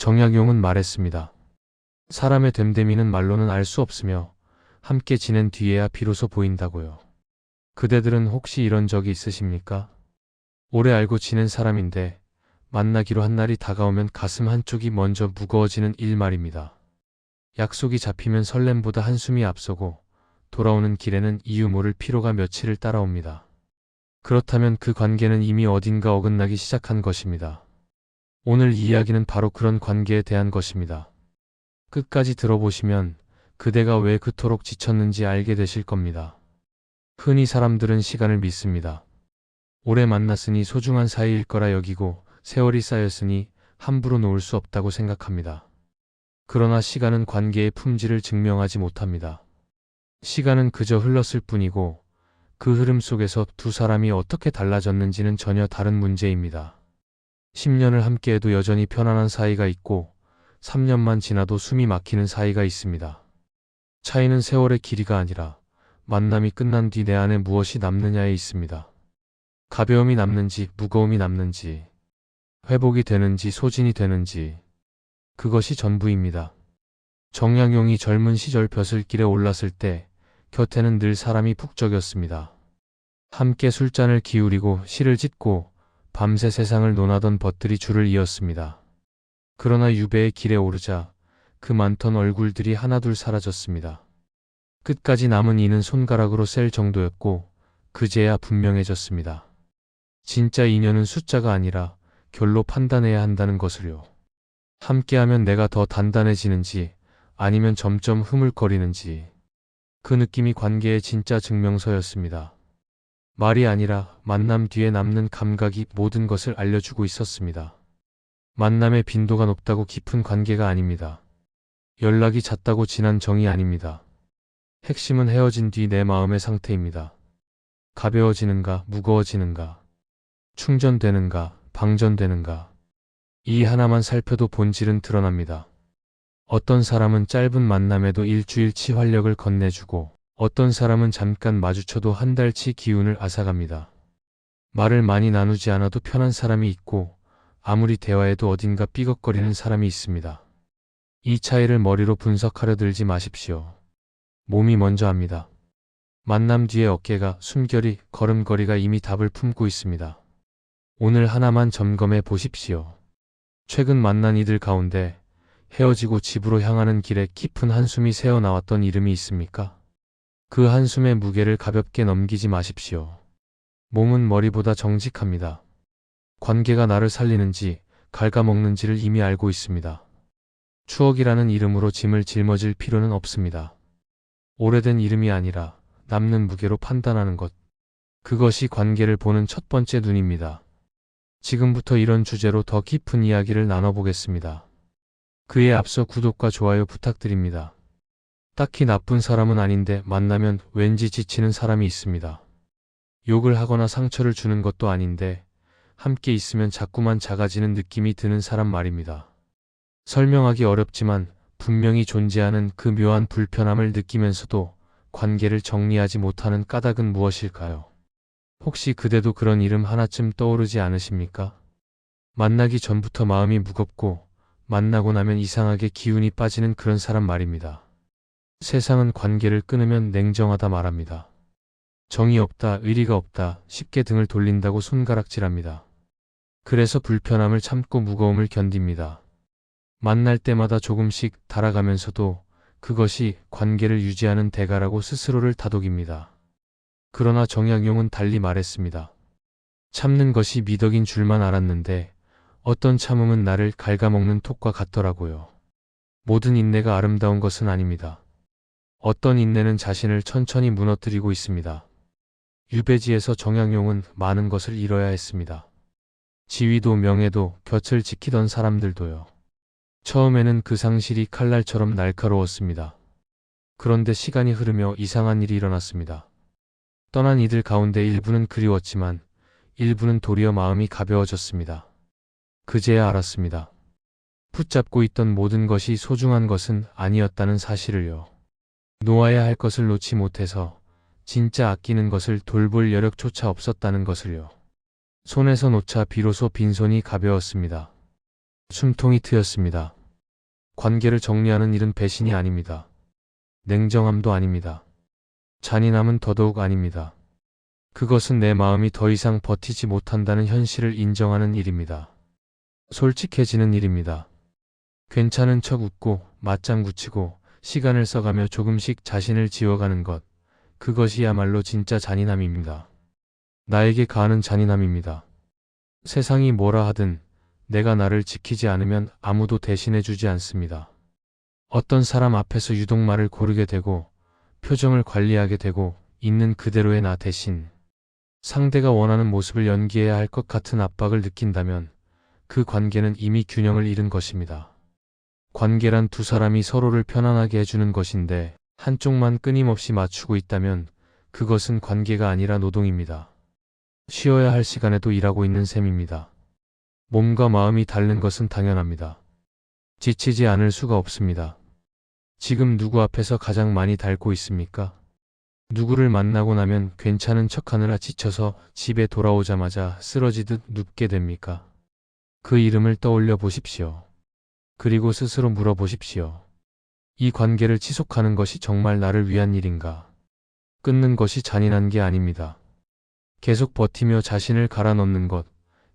정약용은 말했습니다. 사람의 됨됨이는 말로는 알 수 없으며 함께 지낸 뒤에야 비로소 보인다고요. 그대들은 혹시 이런 적이 있으십니까? 오래 알고 지낸 사람인데 만나기로 한 날이 다가오면 가슴 한쪽이 먼저 무거워지는 일 말입니다. 약속이 잡히면 설렘보다 한숨이 앞서고 돌아오는 길에는 이유 모를 피로가 며칠을 따라옵니다. 그렇다면 그 관계는 이미 어딘가 어긋나기 시작한 것입니다. 오늘 이야기는 바로 그런 관계에 대한 것입니다. 끝까지 들어보시면 그대가 왜 그토록 지쳤는지 알게 되실 겁니다. 흔히 사람들은 시간을 믿습니다. 오래 만났으니 소중한 사이일 거라 여기고 세월이 쌓였으니 함부로 놓을 수 없다고 생각합니다. 그러나 시간은 관계의 품질을 증명하지 못합니다. 시간은 그저 흘렀을 뿐이고 그 흐름 속에서 두 사람이 어떻게 달라졌는지는 전혀 다른 문제입니다. 10년을 함께해도 여전히 편안한 사이가 있고 3년만 지나도 숨이 막히는 사이가 있습니다. 차이는 세월의 길이가 아니라 만남이 끝난 뒤 내 안에 무엇이 남느냐에 있습니다. 가벼움이 남는지 무거움이 남는지 회복이 되는지 소진이 되는지 그것이 전부입니다. 정약용이 젊은 시절 벼슬길에 올랐을 때 곁에는 늘 사람이 푹 적였습니다. 함께 술잔을 기울이고 시를 짓고 밤새 세상을 논하던 벗들이 줄을 이었습니다. 그러나 유배의 길에 오르자 그 많던 얼굴들이 하나둘 사라졌습니다. 끝까지 남은 이는 손가락으로 셀 정도였고 그제야 분명해졌습니다. 진짜 인연은 숫자가 아니라 결로 판단해야 한다는 것을요. 함께하면 내가 더 단단해지는지 아니면 점점 흐물거리는지 그 느낌이 관계의 진짜 증명서였습니다. 말이 아니라 만남 뒤에 남는 감각이 모든 것을 알려주고 있었습니다. 만남의 빈도가 높다고 깊은 관계가 아닙니다. 연락이 잦다고 진한 정이 아닙니다. 핵심은 헤어진 뒤 내 마음의 상태입니다. 가벼워지는가, 무거워지는가, 충전되는가, 방전되는가. 이 하나만 살펴도 본질은 드러납니다. 어떤 사람은 짧은 만남에도 일주일치 활력을 건네주고 어떤 사람은 잠깐 마주쳐도 한 달치 기운을 앗아갑니다. 말을 많이 나누지 않아도 편한 사람이 있고 아무리 대화해도 어딘가 삐걱거리는 사람이 있습니다. 이 차이를 머리로 분석하려 들지 마십시오. 몸이 먼저 합니다. 만남 뒤에 어깨가, 숨결이, 걸음걸이가 이미 답을 품고 있습니다. 오늘 하나만 점검해 보십시오. 최근 만난 이들 가운데 헤어지고 집으로 향하는 길에 깊은 한숨이 새어나왔던 이름이 있습니까? 그 한숨의 무게를 가볍게 넘기지 마십시오. 몸은 머리보다 정직합니다. 관계가 나를 살리는지 갉아먹는지를 이미 알고 있습니다. 추억이라는 이름으로 짐을 짊어질 필요는 없습니다. 오래된 이름이 아니라 남는 무게로 판단하는 것. 그것이 관계를 보는 첫 번째 눈입니다. 지금부터 이런 주제로 더 깊은 이야기를 나눠보겠습니다. 그에 앞서 구독과 좋아요 부탁드립니다. 딱히 나쁜 사람은 아닌데 만나면 왠지 지치는 사람이 있습니다. 욕을 하거나 상처를 주는 것도 아닌데 함께 있으면 자꾸만 작아지는 느낌이 드는 사람 말입니다. 설명하기 어렵지만 분명히 존재하는 그 묘한 불편함을 느끼면서도 관계를 정리하지 못하는 까닭은 무엇일까요? 혹시 그대도 그런 이름 하나쯤 떠오르지 않으십니까? 만나기 전부터 마음이 무겁고 만나고 나면 이상하게 기운이 빠지는 그런 사람 말입니다. 세상은 관계를 끊으면 냉정하다 말합니다. 정이 없다, 의리가 없다, 쉽게 등을 돌린다고 손가락질합니다. 그래서 불편함을 참고 무거움을 견딥니다. 만날 때마다 조금씩 달아가면서도 그것이 관계를 유지하는 대가라고 스스로를 다독입니다. 그러나 정약용은 달리 말했습니다. 참는 것이 미덕인 줄만 알았는데 어떤 참음은 나를 갉아먹는 톡과 같더라고요. 모든 인내가 아름다운 것은 아닙니다. 어떤 인내는 자신을 천천히 무너뜨리고 있습니다. 유배지에서 정약용은 많은 것을 잃어야 했습니다. 지위도 명예도 곁을 지키던 사람들도요. 처음에는 그 상실이 칼날처럼 날카로웠습니다. 그런데 시간이 흐르며 이상한 일이 일어났습니다. 떠난 이들 가운데 일부는 그리웠지만 일부는 도리어 마음이 가벼워졌습니다. 그제야 알았습니다. 붙잡고 있던 모든 것이 소중한 것은 아니었다는 사실을요. 놓아야 할 것을 놓지 못해서 진짜 아끼는 것을 돌볼 여력조차 없었다는 것을요. 손에서 놓자 비로소 빈손이 가벼웠습니다. 숨통이 트였습니다. 관계를 정리하는 일은 배신이 아닙니다. 냉정함도 아닙니다. 잔인함은 더더욱 아닙니다. 그것은 내 마음이 더 이상 버티지 못한다는 현실을 인정하는 일입니다. 솔직해지는 일입니다. 괜찮은 척 웃고 맞장 구치고 시간을 써가며 조금씩 자신을 지워가는 것, 그것이야말로 진짜 잔인함입니다. 나에게 가하는 잔인함입니다. 세상이 뭐라 하든 내가 나를 지키지 않으면 아무도 대신해주지 않습니다. 어떤 사람 앞에서 유독 말을 고르게 되고 표정을 관리하게 되고 있는 그대로의 나 대신 상대가 원하는 모습을 연기해야 할 것 같은 압박을 느낀다면 그 관계는 이미 균형을 잃은 것입니다. 관계란 두 사람이 서로를 편안하게 해주는 것인데 한쪽만 끊임없이 맞추고 있다면 그것은 관계가 아니라 노동입니다. 쉬어야 할 시간에도 일하고 있는 셈입니다. 몸과 마음이 다른 것은 당연합니다. 지치지 않을 수가 없습니다. 지금 누구 앞에서 가장 많이 닳고 있습니까? 누구를 만나고 나면 괜찮은 척하느라 지쳐서 집에 돌아오자마자 쓰러지듯 눕게 됩니까? 그 이름을 떠올려 보십시오. 그리고 스스로 물어보십시오. 이 관계를 지속하는 것이 정말 나를 위한 일인가? 끊는 것이 잔인한 게 아닙니다. 계속 버티며 자신을 갈아 넣는 것,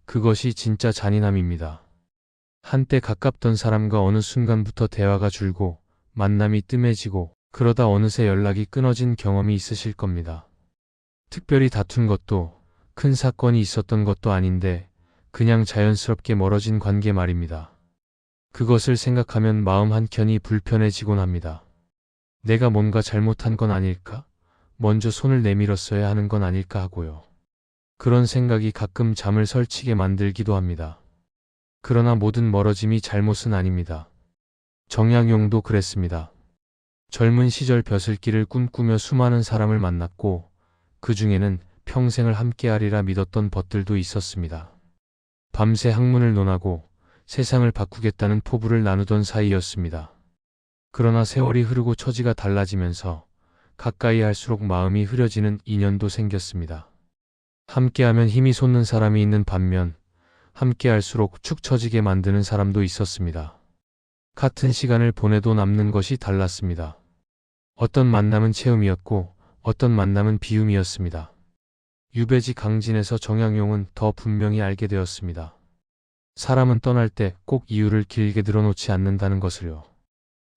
그것이 진짜 잔인함입니다. 한때 가깝던 사람과 어느 순간부터 대화가 줄고 만남이 뜸해지고 그러다 어느새 연락이 끊어진 경험이 있으실 겁니다. 특별히 다툰 것도 큰 사건이 있었던 것도 아닌데 그냥 자연스럽게 멀어진 관계 말입니다. 그것을 생각하면 마음 한켠이 불편해지곤 합니다. 내가 뭔가 잘못한 건 아닐까? 먼저 손을 내밀었어야 하는 건 아닐까 하고요. 그런 생각이 가끔 잠을 설치게 만들기도 합니다. 그러나 모든 멀어짐이 잘못은 아닙니다. 정약용도 그랬습니다. 젊은 시절 벼슬길을 꿈꾸며 수많은 사람을 만났고 그 중에는 평생을 함께하리라 믿었던 벗들도 있었습니다. 밤새 학문을 논하고 세상을 바꾸겠다는 포부를 나누던 사이였습니다. 그러나 세월이 흐르고 처지가 달라지면서 가까이 할수록 마음이 흐려지는 인연도 생겼습니다. 함께하면 힘이 솟는 사람이 있는 반면 함께할수록 축 처지게 만드는 사람도 있었습니다. 같은 시간을 보내도 남는 것이 달랐습니다. 어떤 만남은 체험이었고 어떤 만남은 비움이었습니다. 유배지 강진에서 정약용은 더 분명히 알게 되었습니다. 사람은 떠날 때 꼭 이유를 길게 들어놓지 않는다는 것을요.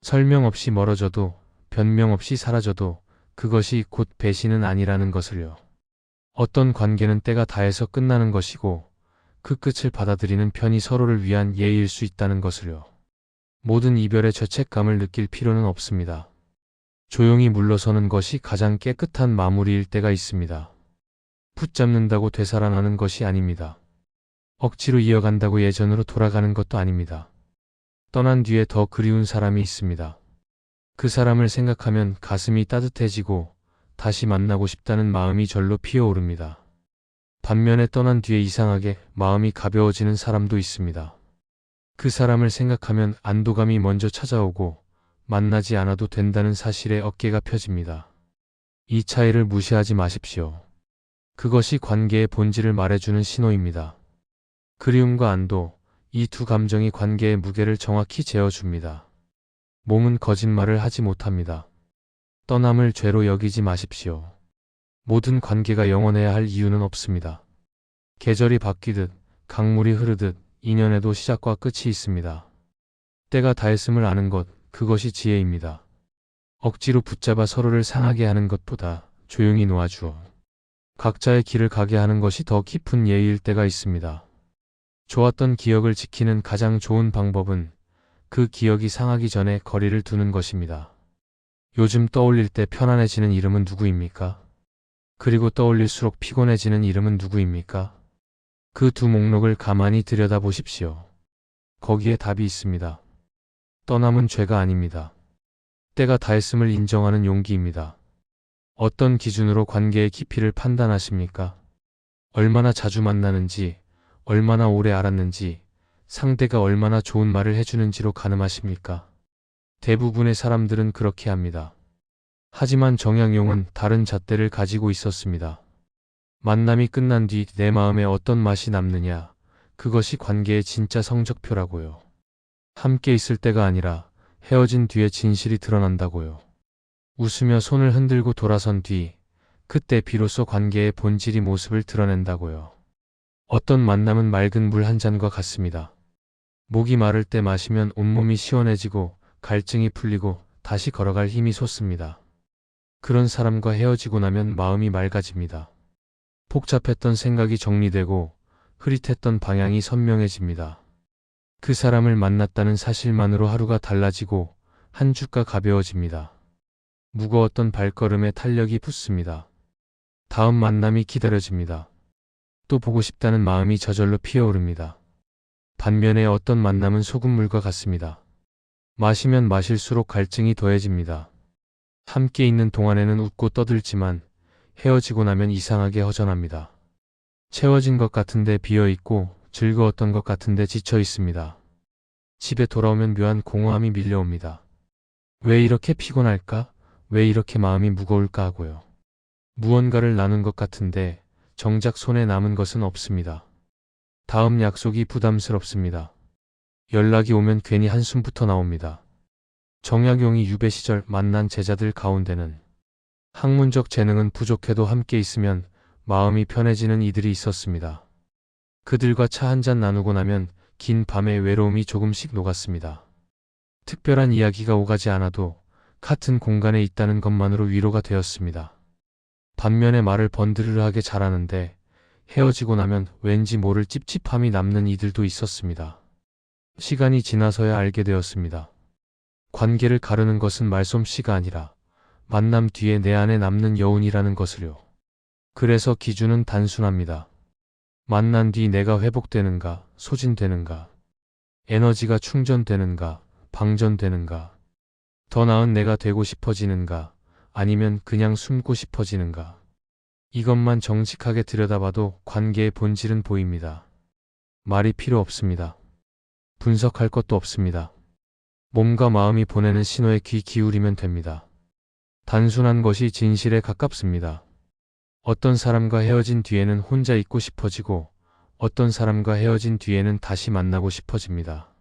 설명 없이 멀어져도 변명 없이 사라져도 그것이 곧 배신은 아니라는 것을요. 어떤 관계는 때가 다해서 끝나는 것이고 그 끝을 받아들이는 편이 서로를 위한 예의일 수 있다는 것을요. 모든 이별의 죄책감을 느낄 필요는 없습니다. 조용히 물러서는 것이 가장 깨끗한 마무리일 때가 있습니다. 붙잡는다고 되살아나는 것이 아닙니다. 억지로 이어간다고 예전으로 돌아가는 것도 아닙니다. 떠난 뒤에 더 그리운 사람이 있습니다. 그 사람을 생각하면 가슴이 따뜻해지고 다시 만나고 싶다는 마음이 절로 피어오릅니다. 반면에 떠난 뒤에 이상하게 마음이 가벼워지는 사람도 있습니다. 그 사람을 생각하면 안도감이 먼저 찾아오고 만나지 않아도 된다는 사실에 어깨가 펴집니다. 이 차이를 무시하지 마십시오. 그것이 관계의 본질을 말해주는 신호입니다. 그리움과 안도, 이 두 감정이 관계의 무게를 정확히 재어줍니다. 몸은 거짓말을 하지 못합니다. 떠남을 죄로 여기지 마십시오. 모든 관계가 영원해야 할 이유는 없습니다. 계절이 바뀌듯 강물이 흐르듯 인연에도 시작과 끝이 있습니다. 때가 다했음을 아는 것, 그것이 지혜입니다. 억지로 붙잡아 서로를 상하게 하는 것보다 조용히 놓아주어 각자의 길을 가게 하는 것이 더 깊은 예의일 때가 있습니다. 좋았던 기억을 지키는 가장 좋은 방법은 그 기억이 상하기 전에 거리를 두는 것입니다. 요즘 떠올릴 때 편안해지는 이름은 누구입니까? 그리고 떠올릴수록 피곤해지는 이름은 누구입니까? 그 두 목록을 가만히 들여다보십시오. 거기에 답이 있습니다. 떠남은 죄가 아닙니다. 때가 다했음을 인정하는 용기입니다. 어떤 기준으로 관계의 깊이를 판단하십니까? 얼마나 자주 만나는지, 얼마나 오래 알았는지, 상대가 얼마나 좋은 말을 해주는지로 가늠하십니까? 대부분의 사람들은 그렇게 합니다. 하지만 정약용은 다른 잣대를 가지고 있었습니다. 만남이 끝난 뒤 내 마음에 어떤 맛이 남느냐, 그것이 관계의 진짜 성적표라고요. 함께 있을 때가 아니라 헤어진 뒤에 진실이 드러난다고요. 웃으며 손을 흔들고 돌아선 뒤, 그때 비로소 관계의 본질이 모습을 드러낸다고요. 어떤 만남은 맑은 물 한 잔과 같습니다. 목이 마를 때 마시면 온몸이 시원해지고 갈증이 풀리고 다시 걸어갈 힘이 솟습니다. 그런 사람과 헤어지고 나면 마음이 맑아집니다. 복잡했던 생각이 정리되고 흐릿했던 방향이 선명해집니다. 그 사람을 만났다는 사실만으로 하루가 달라지고 한 주가 가벼워집니다. 무거웠던 발걸음에 탄력이 붙습니다. 다음 만남이 기다려집니다. 또 보고 싶다는 마음이 저절로 피어오릅니다. 반면에 어떤 만남은 소금물과 같습니다. 마시면 마실수록 갈증이 더해집니다. 함께 있는 동안에는 웃고 떠들지만 헤어지고 나면 이상하게 허전합니다. 채워진 것 같은데 비어있고 즐거웠던 것 같은데 지쳐 있습니다. 집에 돌아오면 묘한 공허함이 밀려옵니다. 왜 이렇게 피곤할까? 왜 이렇게 마음이 무거울까 하고요. 무언가를 나눈 것 같은데 정작 손에 남은 것은 없습니다. 다음 약속이 부담스럽습니다. 연락이 오면 괜히 한숨부터 나옵니다. 정약용이 유배 시절 만난 제자들 가운데는 학문적 재능은 부족해도 함께 있으면 마음이 편해지는 이들이 있었습니다. 그들과 차 한잔 나누고 나면 긴 밤의 외로움이 조금씩 녹았습니다. 특별한 이야기가 오가지 않아도 같은 공간에 있다는 것만으로 위로가 되었습니다. 반면에 말을 번드르르하게 잘하는데 헤어지고 나면 왠지 모를 찝찝함이 남는 이들도 있었습니다. 시간이 지나서야 알게 되었습니다. 관계를 가르는 것은 말솜씨가 아니라 만남 뒤에 내 안에 남는 여운이라는 것을요. 그래서 기준은 단순합니다. 만난 뒤 내가 회복되는가, 소진되는가, 에너지가 충전되는가, 방전되는가, 더 나은 내가 되고 싶어지는가, 아니면 그냥 숨고 싶어지는가. 이것만 정직하게 들여다봐도 관계의 본질은 보입니다. 말이 필요 없습니다. 분석할 것도 없습니다. 몸과 마음이 보내는 신호에 귀 기울이면 됩니다. 단순한 것이 진실에 가깝습니다. 어떤 사람과 헤어진 뒤에는 혼자 있고 싶어지고 어떤 사람과 헤어진 뒤에는 다시 만나고 싶어집니다.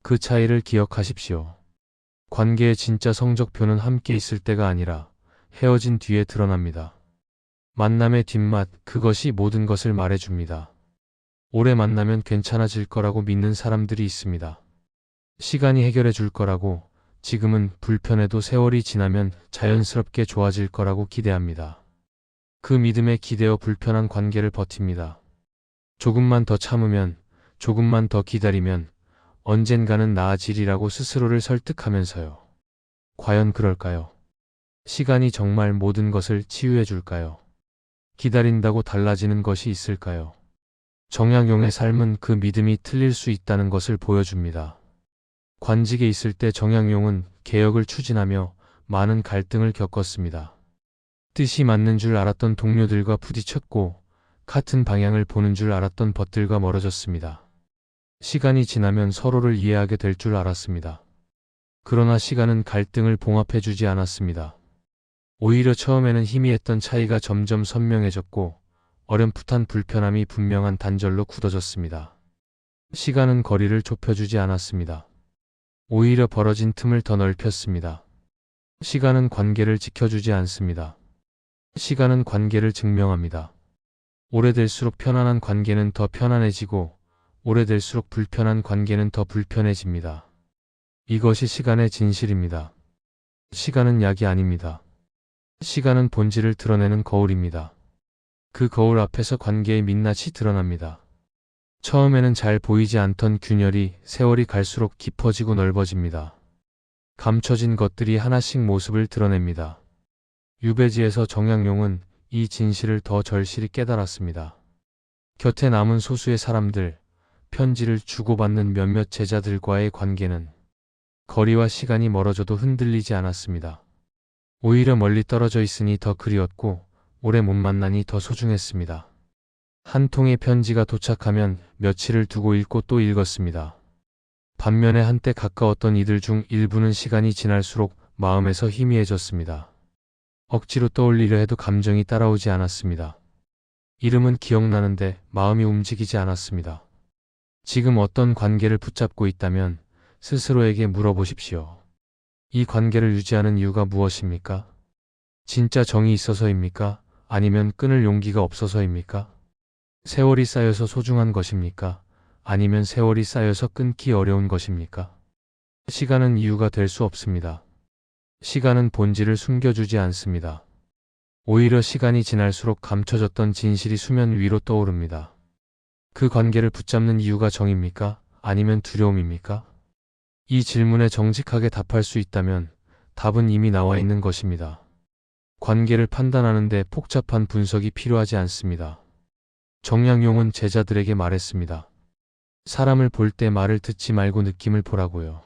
그 차이를 기억하십시오. 관계의 진짜 성적표는 함께 있을 때가 아니라 헤어진 뒤에 드러납니다. 만남의 뒷맛, 그것이 모든 것을 말해줍니다. 오래 만나면 괜찮아질 거라고 믿는 사람들이 있습니다. 시간이 해결해 줄 거라고, 지금은 불편해도 세월이 지나면 자연스럽게 좋아질 거라고 기대합니다. 그 믿음에 기대어 불편한 관계를 버팁니다. 조금만 더 참으면, 조금만 더 기다리면 언젠가는 나아지리라고 스스로를 설득하면서요. 과연 그럴까요? 시간이 정말 모든 것을 치유해 줄까요? 기다린다고 달라지는 것이 있을까요? 정약용의 삶은 그 믿음이 틀릴 수 있다는 것을 보여줍니다. 관직에 있을 때 정약용은 개혁을 추진하며 많은 갈등을 겪었습니다. 뜻이 맞는 줄 알았던 동료들과 부딪혔고 같은 방향을 보는 줄 알았던 벗들과 멀어졌습니다. 시간이 지나면 서로를 이해하게 될 줄 알았습니다. 그러나 시간은 갈등을 봉합해주지 않았습니다. 오히려 처음에는 희미했던 차이가 점점 선명해졌고 어렴풋한 불편함이 분명한 단절로 굳어졌습니다. 시간은 거리를 좁혀주지 않았습니다. 오히려 벌어진 틈을 더 넓혔습니다. 시간은 관계를 지켜주지 않습니다. 시간은 관계를 증명합니다. 오래될수록 편안한 관계는 더 편안해지고 오래될수록 불편한 관계는 더 불편해집니다. 이것이 시간의 진실입니다. 시간은 약이 아닙니다. 시간은 본질을 드러내는 거울입니다. 그 거울 앞에서 관계의 민낯이 드러납니다. 처음에는 잘 보이지 않던 균열이 세월이 갈수록 깊어지고 넓어집니다. 감춰진 것들이 하나씩 모습을 드러냅니다. 유배지에서 정약용은 이 진실을 더 절실히 깨달았습니다. 곁에 남은 소수의 사람들, 편지를 주고받는 몇몇 제자들과의 관계는 거리와 시간이 멀어져도 흔들리지 않았습니다. 오히려 멀리 떨어져 있으니 더 그리웠고 오래 못 만나니 더 소중했습니다. 한 통의 편지가 도착하면 며칠을 두고 읽고 또 읽었습니다. 반면에 한때 가까웠던 이들 중 일부는 시간이 지날수록 마음에서 희미해졌습니다. 억지로 떠올리려 해도 감정이 따라오지 않았습니다. 이름은 기억나는데 마음이 움직이지 않았습니다. 지금 어떤 관계를 붙잡고 있다면 스스로에게 물어보십시오. 이 관계를 유지하는 이유가 무엇입니까? 진짜 정이 있어서입니까? 아니면 끊을 용기가 없어서입니까? 세월이 쌓여서 소중한 것입니까? 아니면 세월이 쌓여서 끊기 어려운 것입니까? 시간은 이유가 될 수 없습니다. 시간은 본질을 숨겨주지 않습니다. 오히려 시간이 지날수록 감춰졌던 진실이 수면 위로 떠오릅니다. 그 관계를 붙잡는 이유가 정입니까? 아니면 두려움입니까? 이 질문에 정직하게 답할 수 있다면 답은 이미 나와 있는 것입니다. 관계를 판단하는데 복잡한 분석이 필요하지 않습니다. 정약용은 제자들에게 말했습니다. 사람을 볼 때 말을 듣지 말고 느낌을 보라고요.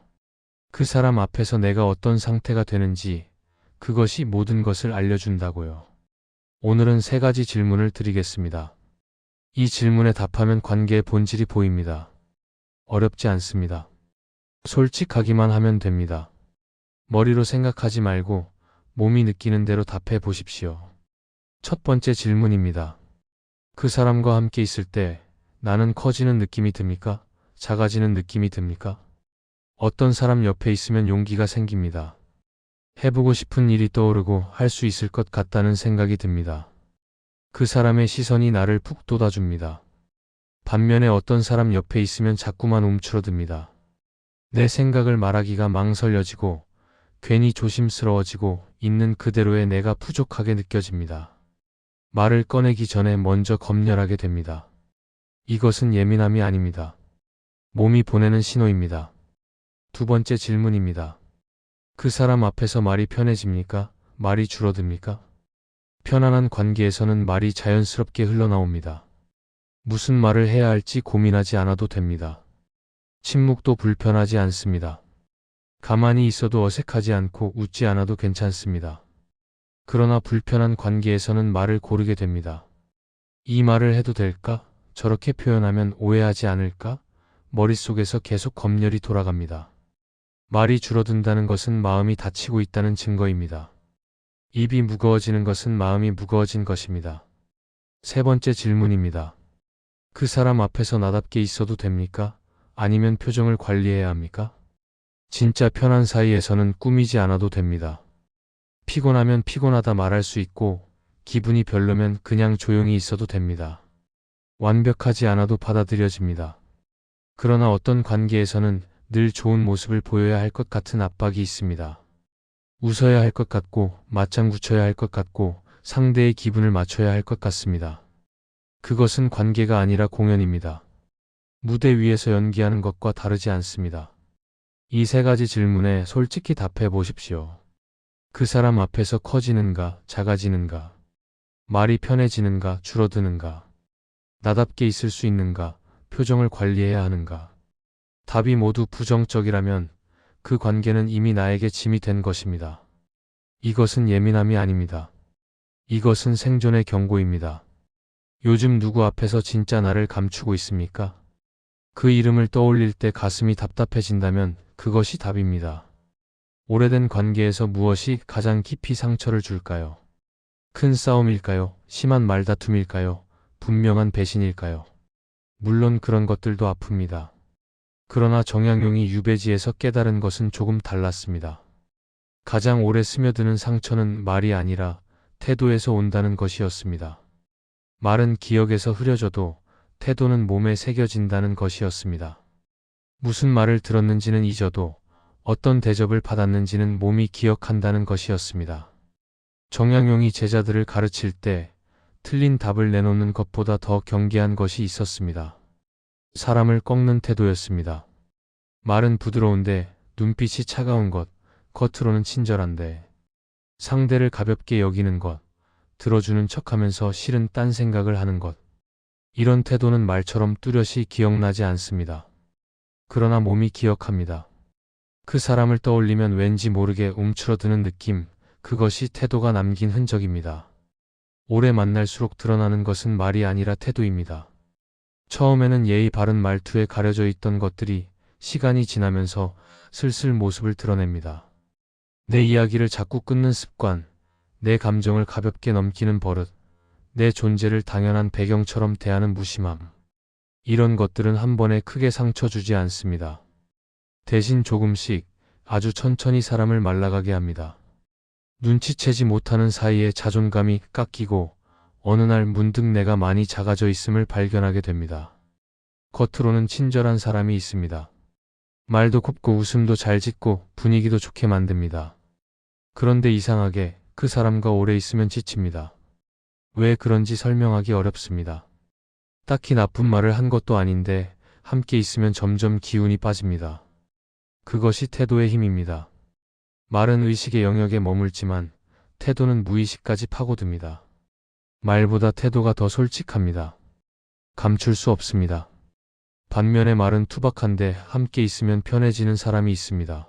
그 사람 앞에서 내가 어떤 상태가 되는지 그것이 모든 것을 알려준다고요. 오늘은 3가지 질문을 드리겠습니다. 이 질문에 답하면 관계의 본질이 보입니다. 어렵지 않습니다. 솔직하기만 하면 됩니다. 머리로 생각하지 말고 몸이 느끼는 대로 답해 보십시오. 첫 번째 질문입니다. 그 사람과 함께 있을 때 나는 커지는 느낌이 듭니까? 작아지는 느낌이 듭니까? 어떤 사람 옆에 있으면 용기가 생깁니다. 해보고 싶은 일이 떠오르고 할 수 있을 것 같다는 생각이 듭니다. 그 사람의 시선이 나를 푹 돋아줍니다. 반면에 어떤 사람 옆에 있으면 자꾸만 움츠러듭니다. 내 생각을 말하기가 망설여지고 괜히 조심스러워지고 있는 그대로의 내가 부족하게 느껴집니다. 말을 꺼내기 전에 먼저 검열하게 됩니다. 이것은 예민함이 아닙니다. 몸이 보내는 신호입니다. 두 번째 질문입니다. 그 사람 앞에서 말이 편해집니까? 말이 줄어듭니까? 편안한 관계에서는 말이 자연스럽게 흘러나옵니다. 무슨 말을 해야 할지 고민하지 않아도 됩니다. 침묵도 불편하지 않습니다. 가만히 있어도 어색하지 않고 웃지 않아도 괜찮습니다. 그러나 불편한 관계에서는 말을 고르게 됩니다. 이 말을 해도 될까? 저렇게 표현하면 오해하지 않을까? 머릿속에서 계속 검열이 돌아갑니다. 말이 줄어든다는 것은 마음이 닫히고 있다는 증거입니다. 입이 무거워지는 것은 마음이 무거워진 것입니다. 3번째 질문입니다. 그 사람 앞에서 나답게 있어도 됩니까? 아니면 표정을 관리해야 합니까? 진짜 편한 사이에서는 꾸미지 않아도 됩니다. 피곤하면 피곤하다 말할 수 있고 기분이 별로면 그냥 조용히 있어도 됩니다. 완벽하지 않아도 받아들여집니다. 그러나 어떤 관계에서는 늘 좋은 모습을 보여야 할 것 같은 압박이 있습니다. 웃어야 할 것 같고 맞장구 쳐야 할 것 같고 상대의 기분을 맞춰야 할 것 같습니다. 그것은 관계가 아니라 공연입니다. 무대 위에서 연기하는 것과 다르지 않습니다. 이 3가지 질문에 솔직히 답해 보십시오. 그 사람 앞에서 커지는가, 작아지는가? 말이 편해지는가, 줄어드는가? 나답게 있을 수 있는가, 표정을 관리해야 하는가? 답이 모두 부정적이라면 그 관계는 이미 나에게 짐이 된 것입니다. 이것은 예민함이 아닙니다. 이것은 생존의 경고입니다. 요즘 누구 앞에서 진짜 나를 감추고 있습니까? 그 이름을 떠올릴 때 가슴이 답답해진다면 그것이 답입니다. 오래된 관계에서 무엇이 가장 깊이 상처를 줄까요? 큰 싸움일까요? 심한 말다툼일까요? 분명한 배신일까요? 물론 그런 것들도 아픕니다. 그러나 정약용이 유배지에서 깨달은 것은 조금 달랐습니다. 가장 오래 스며드는 상처는 말이 아니라 태도에서 온다는 것이었습니다. 말은 기억에서 흐려져도 태도는 몸에 새겨진다는 것이었습니다. 무슨 말을 들었는지는 잊어도 어떤 대접을 받았는지는 몸이 기억한다는 것이었습니다. 정약용이 제자들을 가르칠 때 틀린 답을 내놓는 것보다 더 경계한 것이 있었습니다. 사람을 꺾는 태도였습니다. 말은 부드러운데 눈빛이 차가운 것, 겉으로는 친절한데 상대를 가볍게 여기는 것, 들어주는 척하면서 실은 딴 생각을 하는 것. 이런 태도는 말처럼 뚜렷이 기억나지 않습니다. 그러나 몸이 기억합니다. 그 사람을 떠올리면 왠지 모르게 움츠러드는 느낌, 그것이 태도가 남긴 흔적입니다. 오래 만날수록 드러나는 것은 말이 아니라 태도입니다. 처음에는 예의 바른 말투에 가려져 있던 것들이 시간이 지나면서 슬슬 모습을 드러냅니다. 내 이야기를 자꾸 끊는 습관, 내 감정을 가볍게 넘기는 버릇, 내 존재를 당연한 배경처럼 대하는 무심함. 이런 것들은 한 번에 크게 상처 주지 않습니다. 대신 조금씩 아주 천천히 사람을 말라가게 합니다. 눈치채지 못하는 사이에 자존감이 깎이고 어느 날 문득 내가 많이 작아져 있음을 발견하게 됩니다. 겉으로는 친절한 사람이 있습니다. 말도 곱고 웃음도 잘 짓고 분위기도 좋게 만듭니다. 그런데 이상하게 그 사람과 오래 있으면 지칩니다. 왜 그런지 설명하기 어렵습니다. 딱히 나쁜 말을 한 것도 아닌데 함께 있으면 점점 기운이 빠집니다. 그것이 태도의 힘입니다. 말은 의식의 영역에 머물지만 태도는 무의식까지 파고듭니다. 말보다 태도가 더 솔직합니다. 감출 수 없습니다. 반면에 말은 투박한데 함께 있으면 편해지는 사람이 있습니다.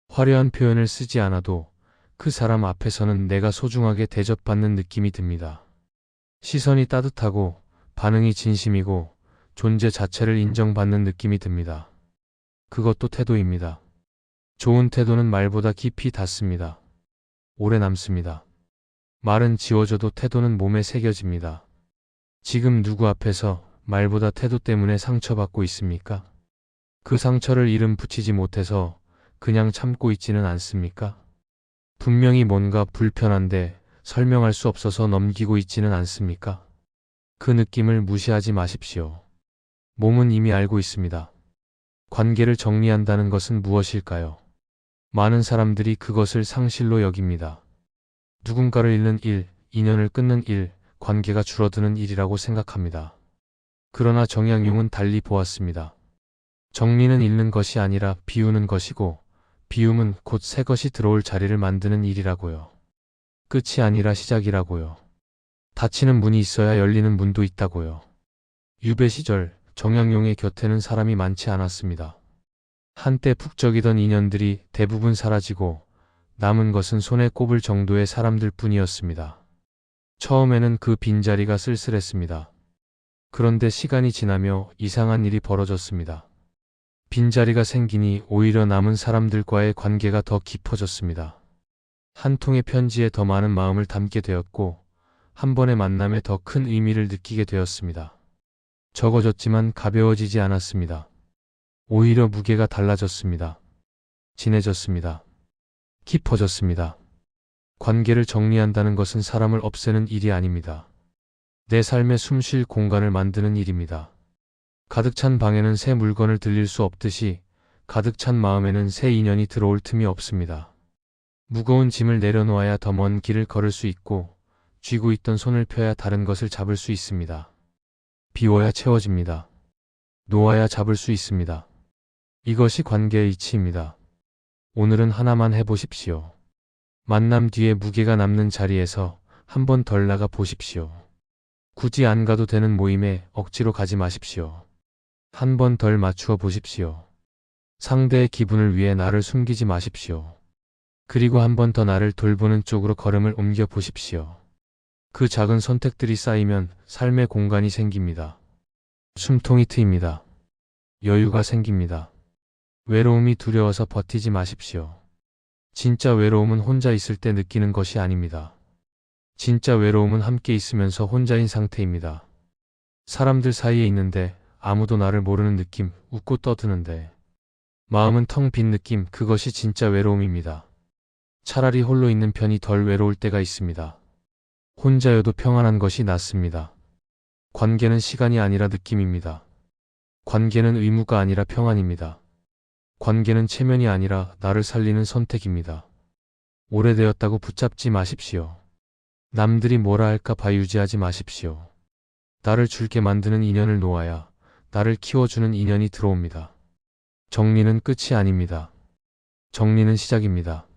화려한 표현을 쓰지 않아도 그 사람 앞에서는 내가 소중하게 대접받는 느낌이 듭니다. 시선이 따뜻하고 반응이 진심이고 존재 자체를 인정받는 느낌이 듭니다. 그것도 태도입니다. 좋은 태도는 말보다 깊이 닿습니다. 오래 남습니다. 말은 지워져도 태도는 몸에 새겨집니다. 지금 누구 앞에서 말보다 태도 때문에 상처받고 있습니까? 그 상처를 이름 붙이지 못해서 그냥 참고 있지는 않습니까? 분명히 뭔가 불편한데 설명할 수 없어서 넘기고 있지는 않습니까? 그 느낌을 무시하지 마십시오. 몸은 이미 알고 있습니다. 관계를 정리한다는 것은 무엇일까요? 많은 사람들이 그것을 상실로 여깁니다. 누군가를 잃는 일, 인연을 끊는 일, 관계가 줄어드는 일이라고 생각합니다. 그러나 정약용은 달리 보았습니다. 정리는 잃는 것이 아니라 비우는 것이고 비움은 곧 새 것이 들어올 자리를 만드는 일이라고요. 끝이 아니라 시작이라고요. 닫히는 문이 있어야 열리는 문도 있다고요. 유배 시절 정약용의 곁에는 사람이 많지 않았습니다. 한때 북적이던 인연들이 대부분 사라지고 남은 것은 손에 꼽을 정도의 사람들 뿐이었습니다. 처음에는 그 빈자리가 쓸쓸했습니다. 그런데 시간이 지나며 이상한 일이 벌어졌습니다. 빈자리가 생기니 오히려 남은 사람들과의 관계가 더 깊어졌습니다. 한 통의 편지에 더 많은 마음을 담게 되었고 한 번의 만남에 더 큰 의미를 느끼게 되었습니다. 적어졌지만 가벼워지지 않았습니다. 오히려 무게가 달라졌습니다. 진해졌습니다. 깊어졌습니다. 관계를 정리한다는 것은 사람을 없애는 일이 아닙니다. 내 삶에 숨쉴 공간을 만드는 일입니다. 가득 찬 방에는 새 물건을 들릴 수 없듯이 가득 찬 마음에는 새 인연이 들어올 틈이 없습니다. 무거운 짐을 내려놓아야 더 먼 길을 걸을 수 있고 쥐고 있던 손을 펴야 다른 것을 잡을 수 있습니다. 비워야 채워집니다. 놓아야 잡을 수 있습니다. 이것이 관계의 이치입니다. 오늘은 하나만 해보십시오. 만남 뒤에 무게가 남는 자리에서 한 번 덜 나가 보십시오. 굳이 안 가도 되는 모임에 억지로 가지 마십시오. 한 번 덜 맞추어 보십시오. 상대의 기분을 위해 나를 숨기지 마십시오. 그리고 한 번 더 나를 돌보는 쪽으로 걸음을 옮겨 보십시오. 그 작은 선택들이 쌓이면 삶의 공간이 생깁니다. 숨통이 트입니다. 여유가 생깁니다. 외로움이 두려워서 버티지 마십시오. 진짜 외로움은 혼자 있을 때 느끼는 것이 아닙니다. 진짜 외로움은 함께 있으면서 혼자인 상태입니다. 사람들 사이에 있는데 아무도 나를 모르는 느낌, 웃고 떠드는데 마음은 텅 빈 느낌, 그것이 진짜 외로움입니다. 차라리 홀로 있는 편이 덜 외로울 때가 있습니다. 혼자여도 평안한 것이 낫습니다. 관계는 시간이 아니라 느낌입니다. 관계는 의무가 아니라 평안입니다. 관계는 체면이 아니라 나를 살리는 선택입니다. 오래되었다고 붙잡지 마십시오. 남들이 뭐라 할까 봐 유지하지 마십시오. 나를 줄게 만드는 인연을 놓아야 나를 키워주는 인연이 들어옵니다. 정리는 끝이 아닙니다. 정리는 시작입니다.